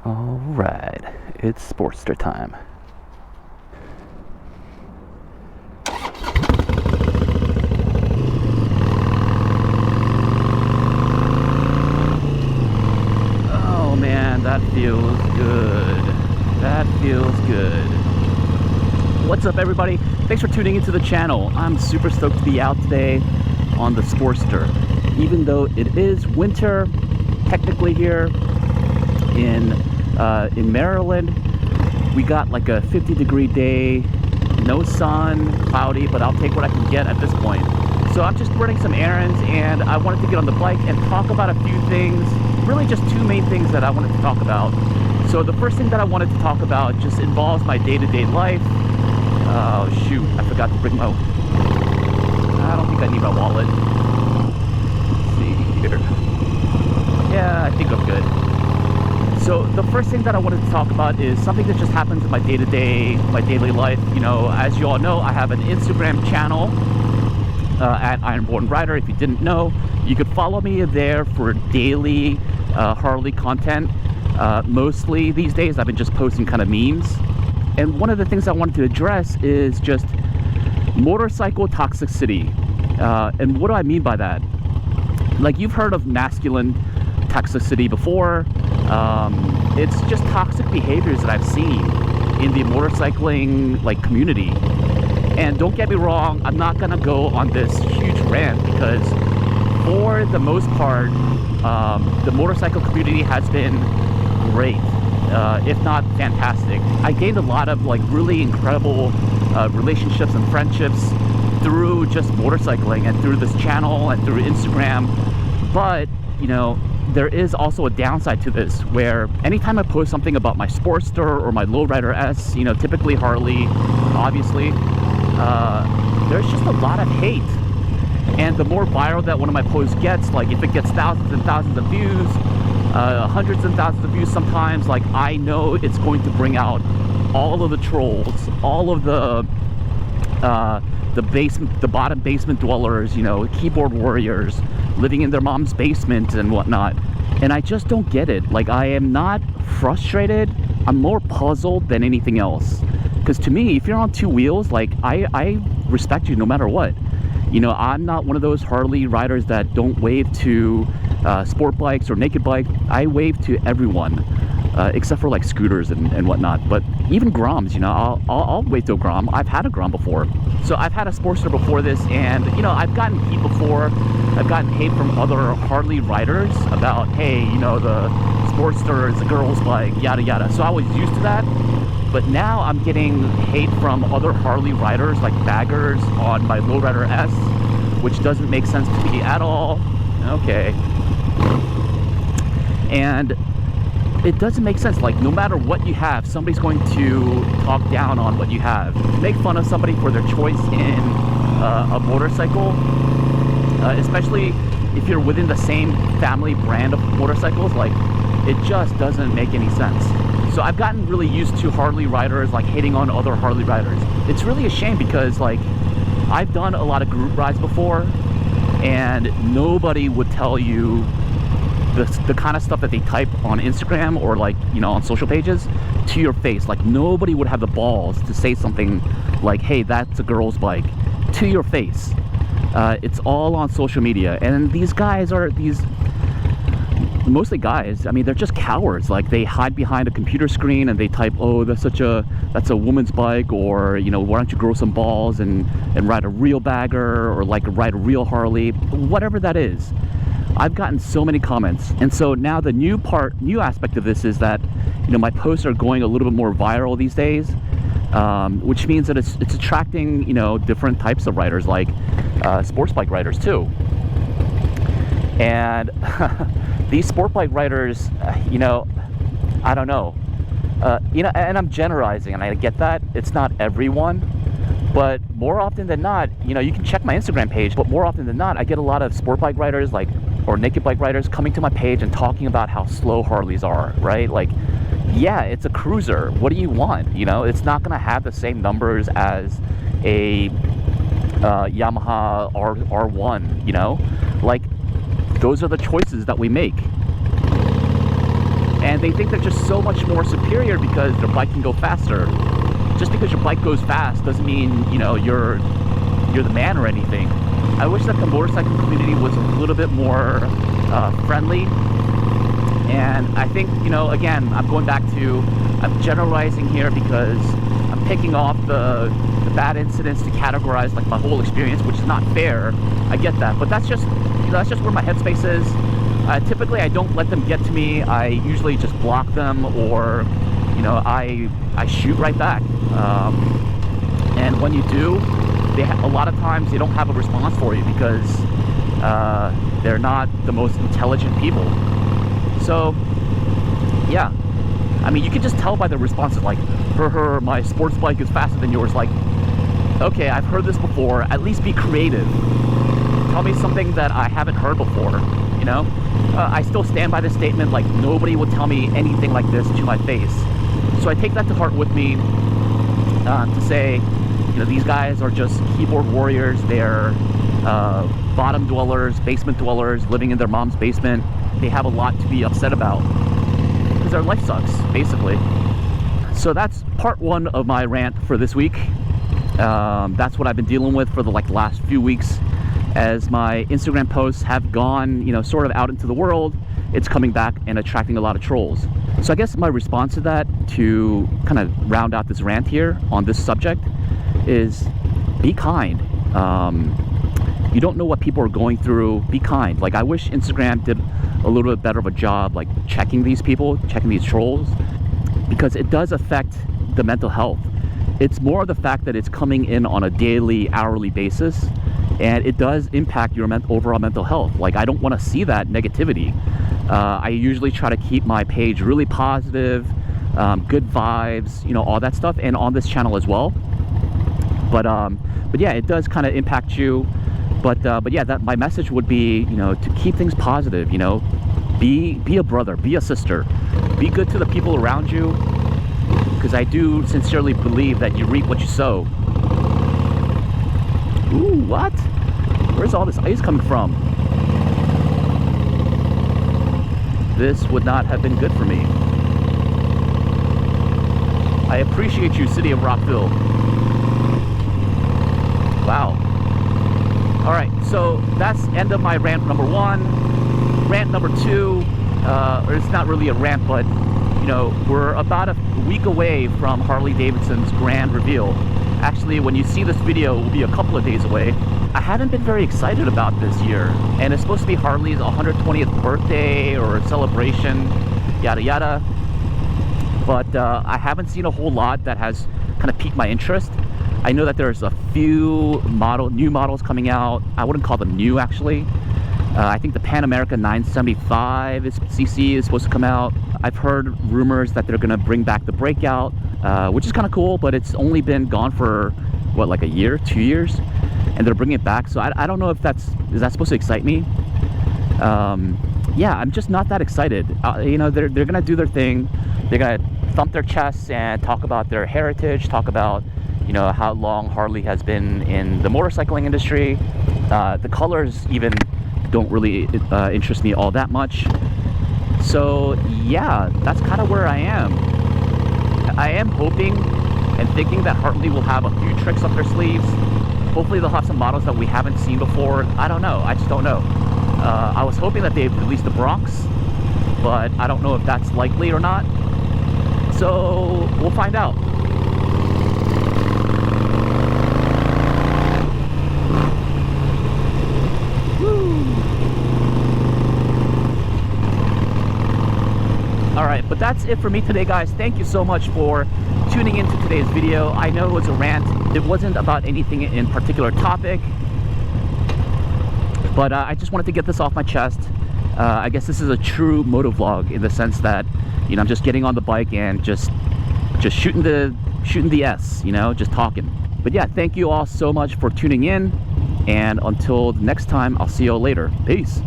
Alright, it's Sportster time. Oh man, that feels good. That feels good. What's up everybody? Thanks for tuning into the channel. I'm super stoked to be out today on the Sportster. Even though it is winter, technically here in Maryland, we got like a 50-degree day, no sun, cloudy, but I'll take what I can get at this point. So I'm just running some errands and I wanted to get on the bike and talk about a few things, really just two main things that I wanted to talk about. So the first thing that I wanted to talk about just involves my day-to-day life. Oh shoot, I forgot to bring my, I don't think I need my wallet. Let's see here. Yeah, I think I'm good. So the first thing that I wanted to talk about is something that just happens in my day-to-day, my daily life. You know, as you all know, I have an Instagram channel at Harley Riders. If you didn't know, you could follow me there for daily Harley content. Mostly these days, I've been just posting kind of memes. And one of the things I wanted to address is just motorcycle toxicity. And what do I mean by that? Like, you've heard of masculine toxicity before. It's just toxic behaviors that I've seen in the motorcycling community. And don't get me wrong, I'm not gonna go on this huge rant because for the most part, the motorcycle community has been great, if not fantastic. I gained a lot of really incredible relationships and friendships through just motorcycling and through this channel and through Instagram. But you know, there is also a downside to this, where anytime I post something about my Sportster or my Lowrider S, you know, typically Harley, obviously, there's just a lot of hate. And the more viral that one of my posts gets, like if it gets thousands and thousands of views, hundreds and thousands of views sometimes, like I know it's going to bring out all of the trolls, all of the bottom basement dwellers, you know, keyboard warriors living in their mom's basement and whatnot. And I just don't get it. Like, I am not frustrated, I'm more puzzled than anything else. Because to me, if you're on two wheels, like I respect you no matter what. You know, I'm not one of those Harley riders that don't wave to sport bikes or naked bikes. I wave to everyone, except for like scooters and whatnot. But even Groms, you know, I'll wave to a Grom. I've had a Grom before. So I've had a Sportster before this, and you know, I've gotten heat before. I've gotten hate from other Harley riders about, hey, you know, the Sportster is a girl's bike, yada yada. So I was used to that. But now I'm getting hate from other Harley riders, like baggers on my Lowrider S, which doesn't make sense to me at all. Okay. And it doesn't make sense. Like, no matter what you have, somebody's going to talk down on what you have. Make fun of somebody for their choice in a motorcycle, especially if you're within the same family brand of motorcycles. Like, it just doesn't make any sense. So I've gotten really used to Harley riders like hating on other Harley riders. It's really a shame because like I've done a lot of group rides before and nobody would tell you the kind of stuff that they type on Instagram or like, you know, on social pages to your face. Like, nobody would have the balls to say something like, hey, that's a girl's bike, to your face. It's all on social media, and these guys are mostly guys. I mean, they're just cowards. Like, they hide behind a computer screen and they type, oh, that's a woman's bike, or, you know, why don't you grow some balls and ride a real bagger, or like ride a real Harley, whatever that is. I've gotten so many comments. And so now the new aspect of this is that, you know, my posts are going a little bit more viral these days, which means that it's attracting, you know, different types of riders, like sports bike riders too. And these sport bike riders, you know, I don't know, you know, and I'm generalizing, and I get that it's not everyone, but more often than not, you know, you can check my Instagram page, but more often than not, I get a lot of sport bike riders, like, or naked bike riders coming to my page and talking about how slow Harleys are, right? Like, yeah, it's a cruiser. What do you want? You know, it's not gonna have the same numbers as a Yamaha R1, you know? Like, those are the choices that we make. and they think they're just so much more superior because their bike can go faster. Just because your bike goes fast doesn't mean, you know, you're the man or anything. I wish that the motorcycle community was a little bit more friendly. And I think, you know, again, I'm generalizing here because I'm picking off the bad incidents to categorize like my whole experience, which is not fair. I get that, but that's just, you know, that's just where my headspace is. Typically, I don't let them get to me. I usually just block them, or, you know, I shoot right back. And when you do, a lot of times they don't have a response for you because they're not the most intelligent people. So, yeah, I mean, you can just tell by the responses, like, my sports bike is faster than yours. Like, okay, I've heard this before. At least be creative. Tell me something that I haven't heard before, you know? I still stand by this statement, like, nobody would tell me anything like this to my face. So I take that to heart with me to say, you know, these guys are just keyboard warriors. They're bottom dwellers, basement dwellers, living in their mom's basement. They have a lot to be upset about because their life sucks, basically. So that's part one of my rant for this week. That's what I've been dealing with for the last few weeks. As my Instagram posts have gone, you know, sort of out into the world, it's coming back and attracting a lot of trolls. So I guess my response to that, to kind of round out this rant here on this subject, is be kind. You don't know what people are going through. Be kind. Like, I wish Instagram did a little bit better of a job, like checking these people, checking these trolls, because it does affect the mental health. It's more of the fact that it's coming in on a daily, hourly basis, and it does impact your overall mental health. Like, I don't want to see that negativity. I usually try to keep my page really positive, good vibes, you know, all that stuff, and on this channel as well. But yeah, it does kind of impact you. But yeah, that my message would be, you know, to keep things positive. You know, be a brother, be a sister, be good to the people around you, because I do sincerely believe that you reap what you sow. Ooh, what? Where's all this ice coming from? This would not have been good for me. I appreciate you, City of Rockville. Wow. Alright, so that's end of my rant number one. Rant number two, or it's not really a rant, but, you know, we're about a week away from Harley Davidson's grand reveal. Actually, when you see this video, it will be a couple of days away. I haven't been very excited about this year, and it's supposed to be Harley's 120th birthday or celebration, yada yada. But I haven't seen a whole lot that has kind of piqued my interest. I know that there's a few new models coming out. I wouldn't call them new, actually. I think the Pan America 975cc is supposed to come out. I've heard rumors that they're going to bring back the Breakout, which is kind of cool, but it's only been gone for, what, like a year, 2 years? And they're bringing it back, so I don't know if is that supposed to excite me? Yeah, I'm just not that excited. You know, they're going to do their thing. They're going to thump their chests and talk about their heritage, talk about, you know, how long Harley has been in the motorcycling industry. The colors even don't really interest me all that much. So yeah, that's kind of where I am. I am hoping and thinking that Harley will have a few tricks up their sleeves. Hopefully they'll have some models that we haven't seen before. I don't know. I just don't know. I was hoping that they'd release the Bronx, but I don't know if that's likely or not. So we'll find out. Alright, but that's it for me today, guys. Thank you so much for tuning into today's video. I know it was a rant. It wasn't about anything in particular topic, but I just wanted to get this off my chest. I guess this is a true motovlog in the sense that, you know, I'm just getting on the bike and just shooting the S, you know, just talking. But yeah, thank you all so much for tuning in, and until next time, I'll see you all later. Peace.